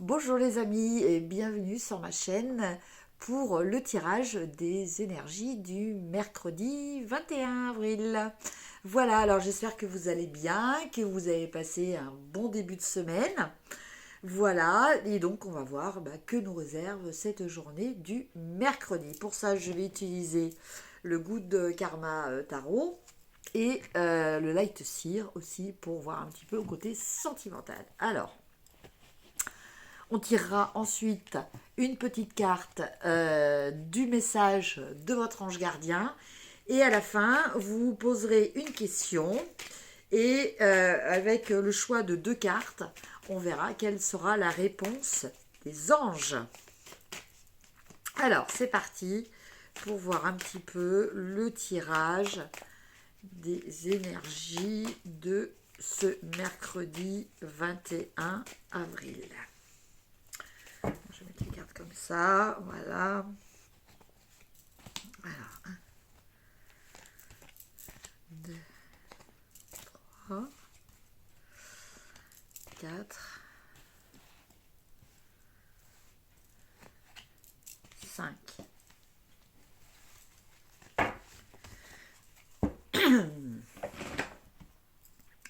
Bonjour les amis et bienvenue sur ma chaîne pour le tirage des énergies du mercredi 21 avril. Voilà, alors j'espère que vous allez bien, que vous avez passé un bon début de semaine. Voilà, et donc on va voir que nous réserve cette journée du mercredi. Pour ça, je vais utiliser le Good Karma Tarot et le Light Seer aussi pour voir un petit peu au côté sentimental. Alors, on tirera ensuite une petite carte du message de votre ange gardien. Et à la fin, vous poserez une question. Et avec le choix de 2 cartes, on verra quelle sera la réponse des anges. Alors, c'est parti pour voir un petit peu le tirage des énergies de ce mercredi 21 avril. Je vais mettre les cartes comme ça, voilà. Alors, 1, 2, 3, 4, 5.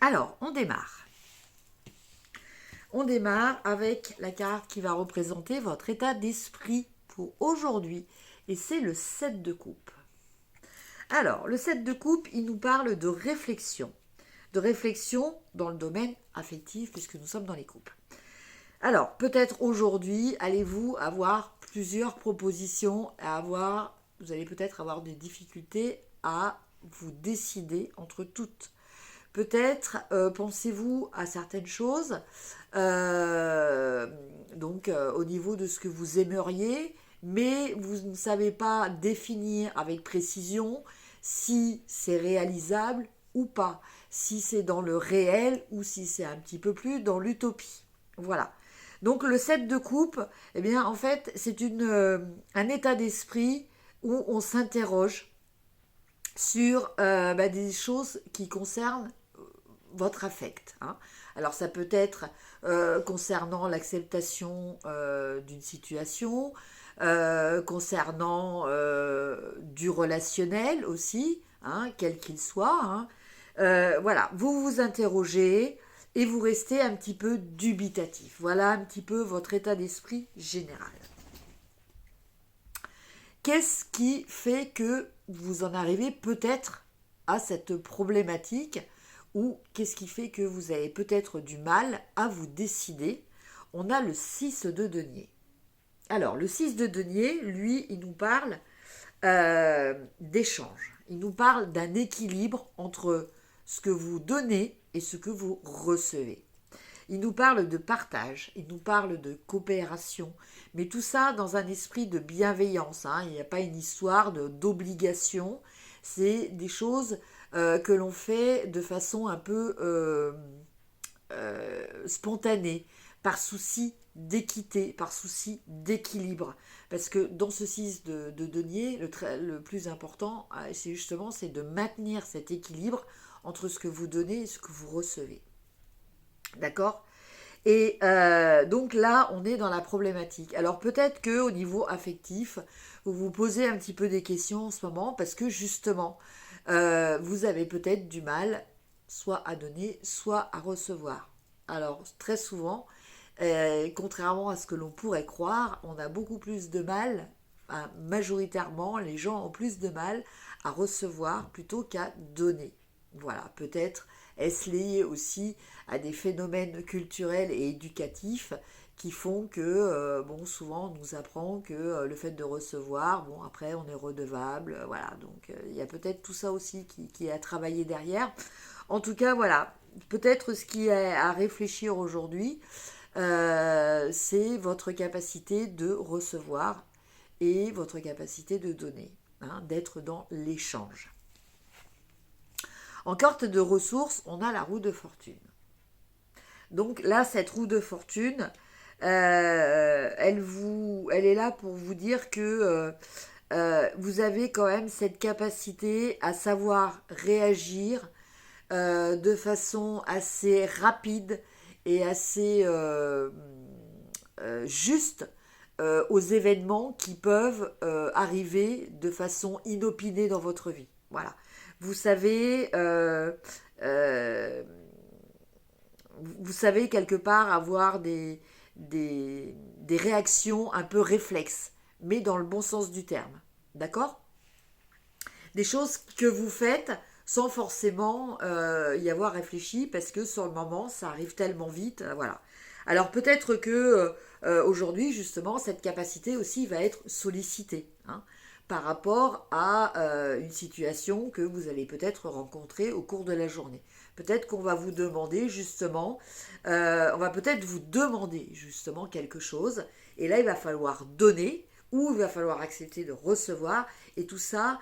Alors, on démarre. On démarre avec la carte qui va représenter votre état d'esprit pour aujourd'hui. Et c'est le 7 de coupe. Alors, le 7 de coupe, il nous parle de réflexion. De réflexion dans le domaine affectif, puisque nous sommes dans les couples. Alors, peut-être aujourd'hui, allez-vous avoir plusieurs propositions à avoir. Vous allez peut-être avoir des difficultés à vous décider entre toutes. Peut-être pensez-vous à certaines choses, au niveau de ce que vous aimeriez, mais vous ne savez pas définir avec précision si c'est réalisable ou pas, si c'est dans le réel ou si c'est un petit peu plus dans l'utopie. Voilà. Donc le 7 de coupe, eh bien en fait c'est un état d'esprit où on s'interroge sur des choses qui concernent votre affect. Hein. Alors ça peut être concernant l'acceptation d'une situation, concernant du relationnel aussi, hein, quel qu'il soit. Hein. Voilà, vous vous interrogez et vous restez un petit peu dubitatif. Voilà un petit peu votre état d'esprit général. Qu'est-ce qui fait que vous en arrivez peut-être à cette problématique ou qu'est-ce qui fait que vous avez peut-être du mal à vous décider? On a le 6 de denier. Alors, le 6 de denier, lui, il nous parle d'échange. Il nous parle d'un équilibre entre ce que vous donnez et ce que vous recevez. Il nous parle de partage, il nous parle de coopération, mais tout ça dans un esprit de bienveillance. Hein. Il n'y a pas une histoire d'obligation, c'est des choses que l'on fait de façon un peu spontanée, par souci d'équité, par souci d'équilibre. Parce que dans ce 6 de denier, le plus important, c'est justement c'est de maintenir cet équilibre entre ce que vous donnez et ce que vous recevez. D'accord? Et donc là, on est dans la problématique. Alors peut-être qu'au niveau affectif, vous vous posez un petit peu des questions en ce moment parce que justement, vous avez peut-être du mal soit à donner, soit à recevoir. Alors très souvent, contrairement à ce que l'on pourrait croire, on a beaucoup plus de mal, enfin, majoritairement, les gens ont plus de mal à recevoir plutôt qu'à donner. Voilà, peut-être est-ce lié aussi à des phénomènes culturels et éducatifs qui font que, souvent on nous apprend que le fait de recevoir, après on est redevable, voilà, donc il y a peut-être tout ça aussi qui est à travailler derrière. En tout cas, voilà, peut-être ce qui est à réfléchir aujourd'hui, c'est votre capacité de recevoir et votre capacité de donner, hein, d'être dans l'échange. En carte de ressources, on a la roue de fortune. Donc là, cette roue de fortune, elle est là pour vous dire que vous avez quand même cette capacité à savoir réagir de façon assez rapide et assez juste aux événements qui peuvent arriver de façon inopinée dans votre vie. Voilà. Vous savez, vous savez quelque part avoir des réactions un peu réflexes, mais dans le bon sens du terme. D'accord ? Des choses que vous faites sans forcément y avoir réfléchi, parce que sur le moment, ça arrive tellement vite. Voilà. Alors peut-être que aujourd'hui, justement, cette capacité aussi va être sollicitée, hein, par rapport à une situation que vous allez peut-être rencontrer au cours de la journée. Peut-être qu'on va vous demander justement, on va peut-être vous demander justement quelque chose, et là il va falloir donner, ou il va falloir accepter de recevoir, et tout ça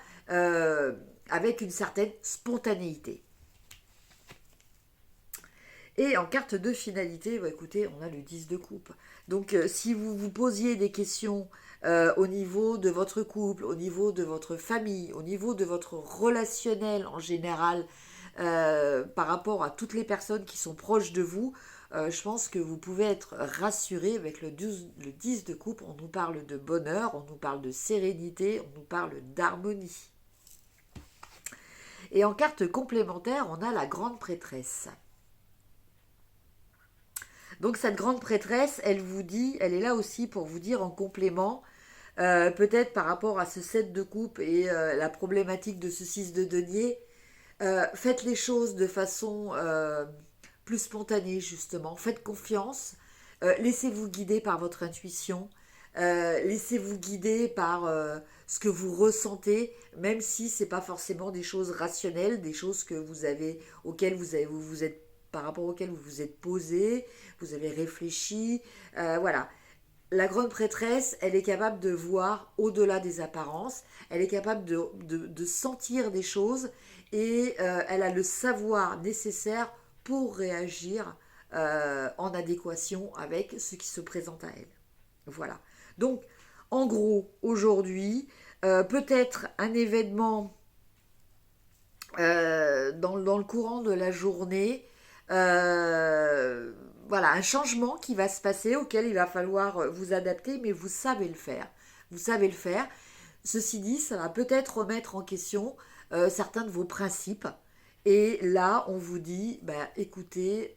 avec une certaine spontanéité. Et en carte de finalité, bah, écoutez, on a le 10 de coupe. Donc si vous vous posiez des questions au niveau de votre couple, au niveau de votre famille, au niveau de votre relationnel en général, par rapport à toutes les personnes qui sont proches de vous, je pense que vous pouvez être rassuré avec le 10 de coupe. On nous parle de bonheur, on nous parle de sérénité, on nous parle d'harmonie. Et en carte complémentaire, on a la grande prêtresse. Donc cette grande prêtresse, elle vous dit, elle est là aussi pour vous dire en complément, peut-être par rapport à ce 7 de coupe et la problématique de ce 6 de denier, faites les choses de façon plus spontanée justement, faites confiance, laissez-vous guider par votre intuition, laissez-vous guider par ce que vous ressentez, même si c'est pas forcément des choses rationnelles, des choses que vous avez, vous vous êtes, par rapport auxquelles vous vous êtes posé, vous avez réfléchi, voilà. La grande prêtresse, elle est capable de voir au-delà des apparences, elle est capable de sentir des choses, et elle a le savoir nécessaire pour réagir en adéquation avec ce qui se présente à elle. Voilà. Donc, en gros, aujourd'hui, peut-être un événement dans le courant de la journée, voilà, un changement qui va se passer, auquel il va falloir vous adapter, mais vous savez le faire. Vous savez le faire. Ceci dit, ça va peut-être remettre en question certains de vos principes. Et là, on vous dit, bah, écoutez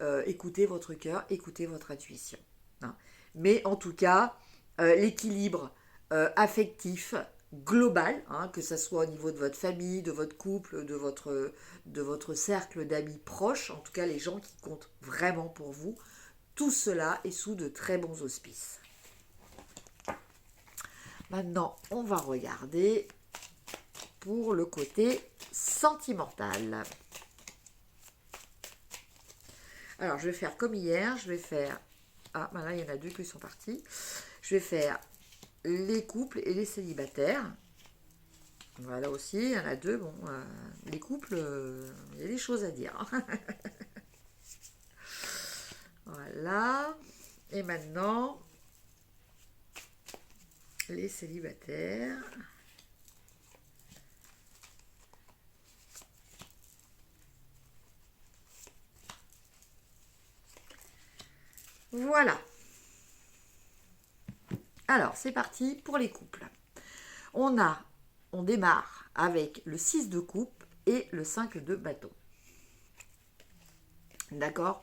votre cœur, écoutez votre intuition. Hein. Mais en tout cas, l'équilibre affectif global, hein, que ce soit au niveau de votre famille, de votre couple, de votre cercle d'amis proches, en tout cas les gens qui comptent vraiment pour vous, tout cela est sous de très bons auspices. Maintenant, on va regarder pour le côté sentimental. Alors, je vais faire comme hier, je vais faire... Ah, ben là, il y en a deux qui sont partis. Je vais faire les couples et les célibataires. Voilà aussi, il y en a deux. Bon, les couples, il y a des choses à dire. Voilà. Et maintenant, les célibataires. Voilà. Alors, c'est parti pour les couples. On démarre avec le 6 de coupe et le 5 de bâton. D'accord ?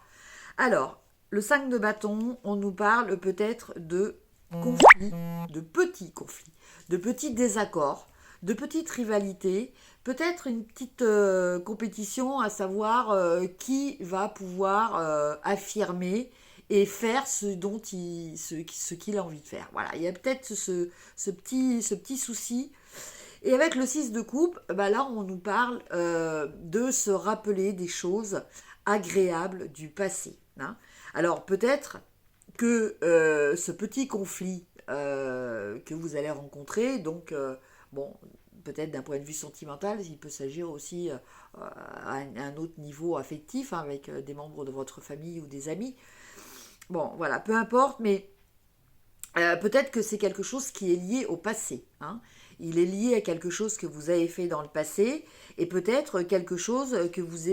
Alors, le 5 de bâton, on nous parle peut-être de conflits, de petits conflits, de petits désaccords, de petites rivalités, peut-être une petite compétition à savoir qui va pouvoir affirmer et faire ce qu'il a envie de faire. Voilà, il y a peut-être ce petit souci. Et avec le 6 de coupe, bah là, on nous parle de se rappeler des choses agréables du passé. Hein. Alors, peut-être que ce petit conflit que vous allez rencontrer, donc, bon, peut-être d'un point de vue sentimental, il peut s'agir aussi à un autre niveau affectif, hein, avec des membres de votre famille ou des amis. Bon, voilà, peu importe, mais peut-être que c'est quelque chose qui est lié au passé. Hein. Il est lié à quelque chose que vous avez fait dans le passé, et peut-être quelque chose que vous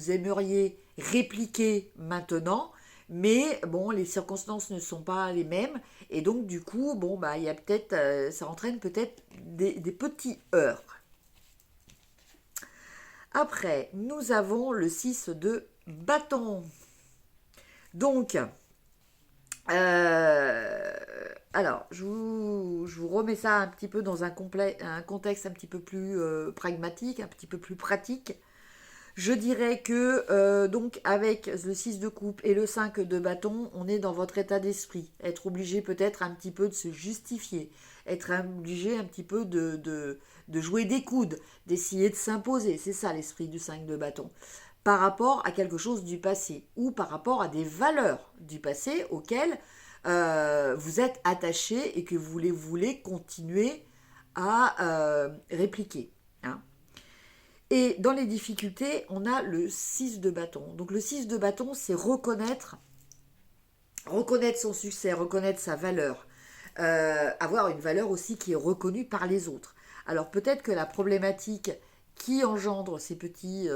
aimeriez répliquer maintenant, mais bon, les circonstances ne sont pas les mêmes, et donc du coup, bon, bah, il y a peut-être, ça entraîne peut-être des petits heurts. Après, nous avons le 6 de bâton. Donc, alors, je vous remets ça un petit peu dans un contexte un petit peu plus pragmatique, un petit peu plus pratique. Je dirais que, donc, avec le 6 de coupe et le 5 de bâton, on est dans votre état d'esprit. Être obligé peut-être un petit peu de se justifier. Être obligé un petit peu de jouer des coudes, d'essayer de s'imposer. C'est ça l'esprit du 5 de bâton. Par rapport à quelque chose du passé ou par rapport à des valeurs du passé auxquelles vous êtes attaché et que vous voulez continuer à répliquer. Hein. Et dans les difficultés, on a le 6 de bâton. Donc le 6 de bâton, c'est reconnaître son succès, reconnaître sa valeur, avoir une valeur aussi qui est reconnue par les autres. Alors peut-être que la problématique qui engendre ces petits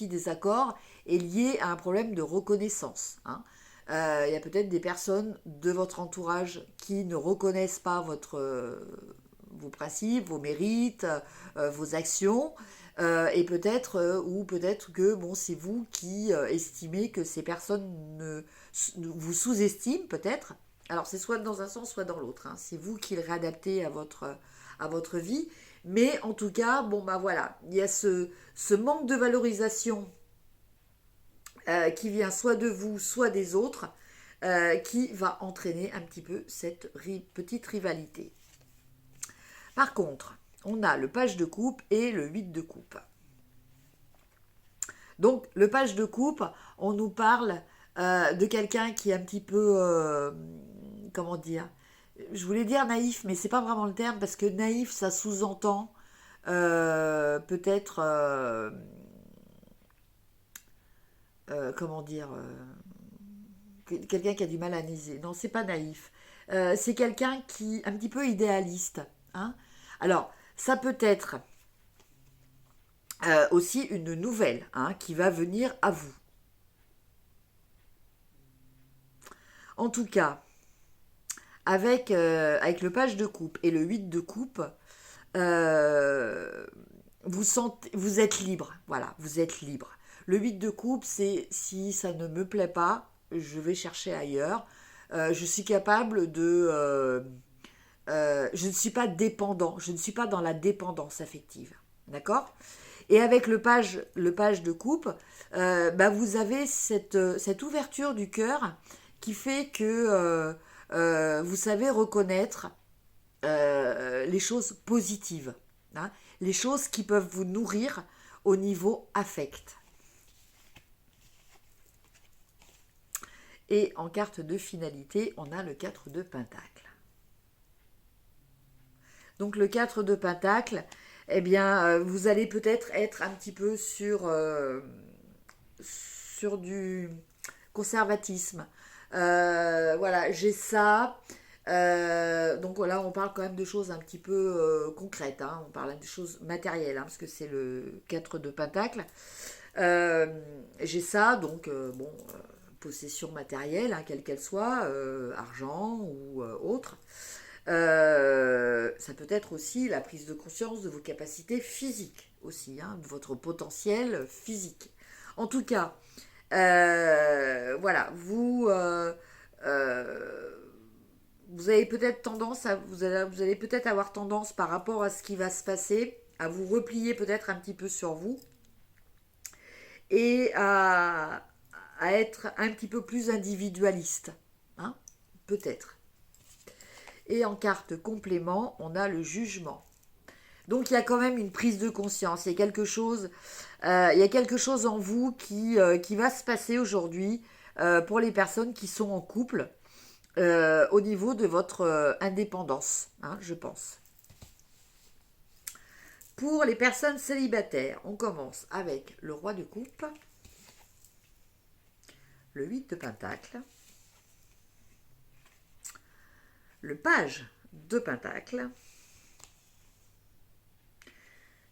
désaccords est liée à un problème de reconnaissance. Hein. Il y a peut-être des personnes de votre entourage qui ne reconnaissent pas vos principes, vos mérites, vos actions, et peut-être ou peut-être que bon, c'est vous qui estimez que ces personnes vous sous-estiment peut-être. Alors c'est soit dans un sens, soit dans l'autre. Hein. C'est vous qui le réadaptez à votre vie. Mais en tout cas, bon bah voilà, il y a ce manque de valorisation qui vient soit de vous, soit des autres, qui va entraîner un petit peu cette petite rivalité. Par contre, on a le page de coupe et le 8 de coupe. Donc, le page de coupe, on nous parle de quelqu'un qui est un petit peu, comment dire, je voulais dire naïf, mais c'est pas vraiment le terme, parce que naïf, ça sous-entend peut-être, comment dire, quelqu'un qui a du mal à analyser. Non, c'est pas naïf. C'est quelqu'un qui un petit peu idéaliste. Hein. Alors, ça peut être aussi une nouvelle hein, qui va venir à vous. En tout cas, avec le page de coupe et le 8 de coupe, vous êtes libre. Voilà, vous êtes libre. Le 8 de coupe, c'est si ça ne me plaît pas, je vais chercher ailleurs. Je suis capable je ne suis pas dépendant, je ne suis pas dans la dépendance affective. D'accord. Et avec le page de coupe, bah vous avez cette ouverture du cœur qui fait que vous savez reconnaître les choses positives, hein, les choses qui peuvent vous nourrir au niveau affect. Et en carte de finalité, on a le 4 de pentacle. Donc le 4 de pentacle, eh bien, vous allez peut-être être un petit peu sur du conservatisme. Voilà, j'ai ça. Donc voilà, on parle quand même de choses un petit peu concrètes. Hein. On parle de choses matérielles, hein, parce que c'est le 4 de pentacle. J'ai ça, donc bon, possession matérielle, hein, quelle qu'elle soit, argent ou autre. Ça peut être aussi la prise de conscience de vos capacités physiques aussi, hein, de votre potentiel physique. En tout cas, voilà, vous avez peut-être tendance vous allez peut-être avoir tendance par rapport à ce qui va se passer à vous replier peut-être un petit peu sur vous et à être un petit peu plus individualiste, hein, peut-être. Et en carte complément, on a le jugement. Donc il y a quand même une prise de conscience. Il y a quelque chose en vous qui va se passer aujourd'hui pour les personnes qui sont en couple au niveau de votre indépendance, hein, je pense. Pour les personnes célibataires, on commence avec le roi de coupe, le 8 de pentacle, le page de pentacle,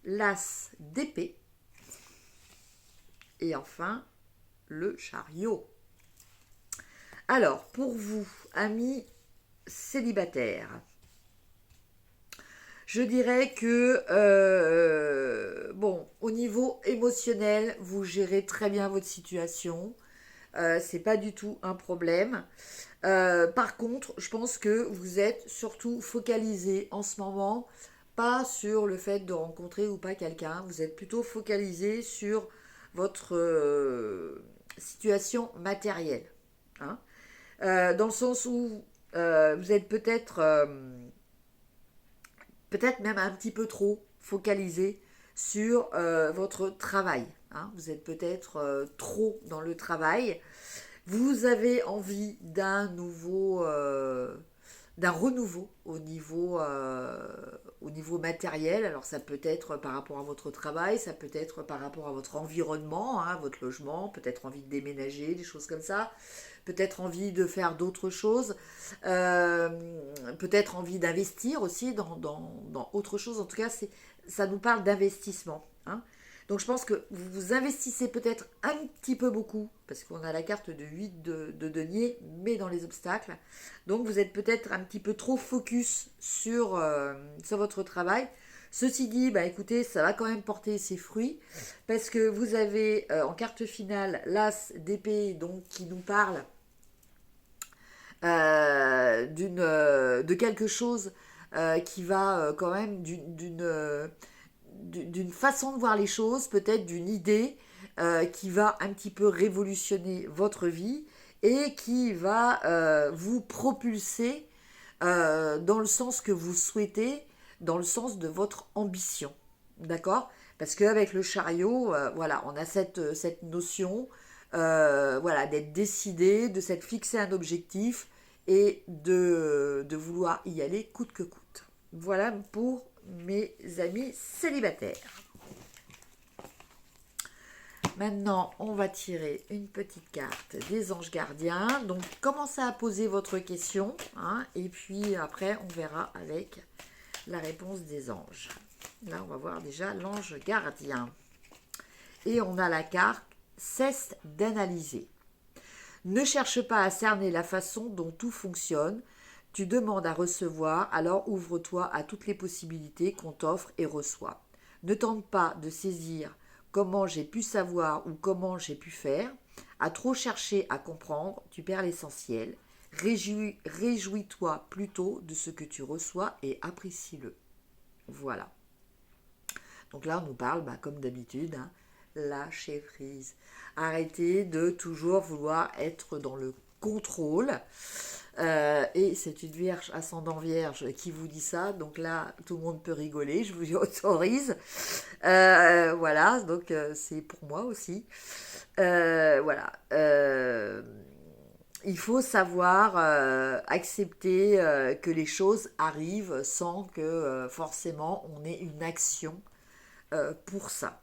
l'as d'épée et enfin le chariot. Alors, pour vous, amis célibataires, je dirais que, bon, au niveau émotionnel, vous gérez très bien votre situation. C'est pas du tout un problème. Par contre, je pense que vous êtes surtout focalisé en ce moment, pas sur le fait de rencontrer ou pas quelqu'un. Vous êtes plutôt focalisé sur votre situation matérielle, hein. Dans le sens où vous êtes peut-être même un petit peu trop focalisé sur votre travail, hein. Vous êtes peut-être trop dans le travail. Vous avez envie d'un renouveau au niveau matériel. Alors ça peut être par rapport à votre travail, ça peut être par rapport à votre environnement, hein, votre logement, peut-être envie de déménager, des choses comme ça, peut-être envie de faire d'autres choses, euh, peut-être envie d'investir aussi dans autre chose. En tout cas, ça nous parle d'investissement, hein. Donc je pense que vous vous investissez peut-être un petit peu beaucoup, parce qu'on a la carte de 8 de denier, mais dans les obstacles. Donc vous êtes peut-être un petit peu trop focus sur votre travail. Ceci dit, bah écoutez, ça va quand même porter ses fruits, parce que vous avez en carte finale l'As d'épée, donc qui nous parle de quelque chose qui va quand même d'une façon de voir les choses, peut-être d'une idée qui va un petit peu révolutionner votre vie et qui va vous propulser dans le sens que vous souhaitez, dans le sens de votre ambition. D'accord? Parce qu'avec le chariot, voilà, on a cette notion voilà, d'être décidé, de s'être fixé un objectif et de vouloir y aller coûte que coûte. Voilà pour mes amis célibataires. Maintenant, on va tirer une petite carte des anges gardiens. Donc, commencez à poser votre question, hein, et puis après, on verra avec la réponse des anges. Là, on va voir déjà l'ange gardien. Et on a la carte « Cesse d'analyser ». Ne cherche pas à cerner la façon dont tout fonctionne. Tu demandes à recevoir, alors ouvre-toi à toutes les possibilités qu'on t'offre et reçoit. Ne tente pas de saisir comment j'ai pu savoir ou comment j'ai pu faire. À trop chercher à comprendre, tu perds l'essentiel. Réjouis-toi plutôt de ce que tu reçois et apprécie-le. Voilà. Donc là, on nous parle, comme d'habitude, hein, lâcher prise. Arrêtez de toujours vouloir être dans le contrôle. Et c'est une vierge, ascendant vierge, qui vous dit ça. Donc là, tout le monde peut rigoler, je vous y autorise. Voilà, donc c'est pour moi aussi. Voilà. Il faut savoir accepter que les choses arrivent sans que forcément on ait une action pour ça.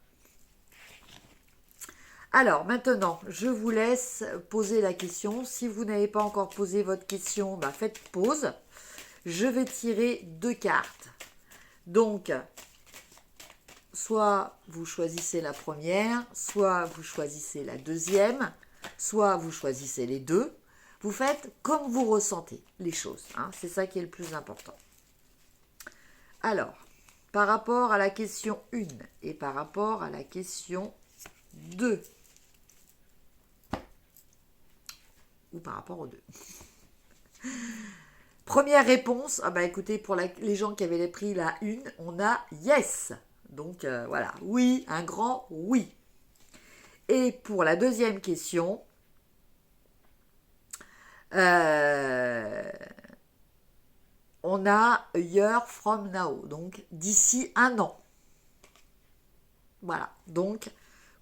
Alors maintenant, je vous laisse poser la question. Si vous n'avez pas encore posé votre question, faites pause. Je vais tirer 2 cartes. Donc, soit vous choisissez la première, soit vous choisissez la deuxième, soit vous choisissez les deux. Vous faites comme vous ressentez les choses, hein. C'est ça qui est le plus important. Alors, par rapport à la question 1 et par rapport à la question 2, ou par rapport aux deux. Première réponse, écoutez, pour les gens qui avaient pris la 1, on a yes. Donc voilà, oui, un grand oui. Et pour la deuxième question, on a a year from now, donc d'ici un an. Voilà, donc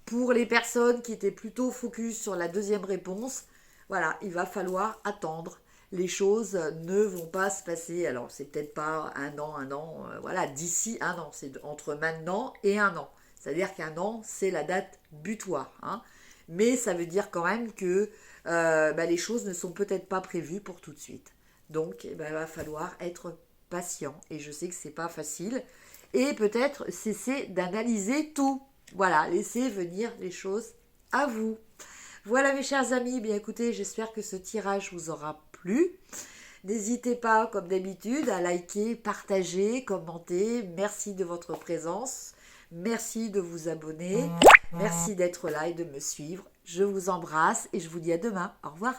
pour les personnes qui étaient plutôt focus sur la deuxième réponse, voilà, il va falloir attendre. Les choses ne vont pas se passer, alors c'est peut-être pas un an, voilà, d'ici un an, c'est entre maintenant et un an. C'est-à-dire qu'un an, c'est la date butoir, hein. Mais ça veut dire quand même que les choses ne sont peut-être pas prévues pour tout de suite. Donc, il va falloir être patient. Et je sais que c'est pas facile. Et peut-être cesser d'analyser tout. Voilà, laissez venir les choses à vous. Voilà mes chers amis, bien écoutez, j'espère que ce tirage vous aura plu. N'hésitez pas, comme d'habitude, à liker, partager, commenter. Merci de votre présence. Merci de vous abonner. Merci d'être là et de me suivre. Je vous embrasse et je vous dis à demain. Au revoir.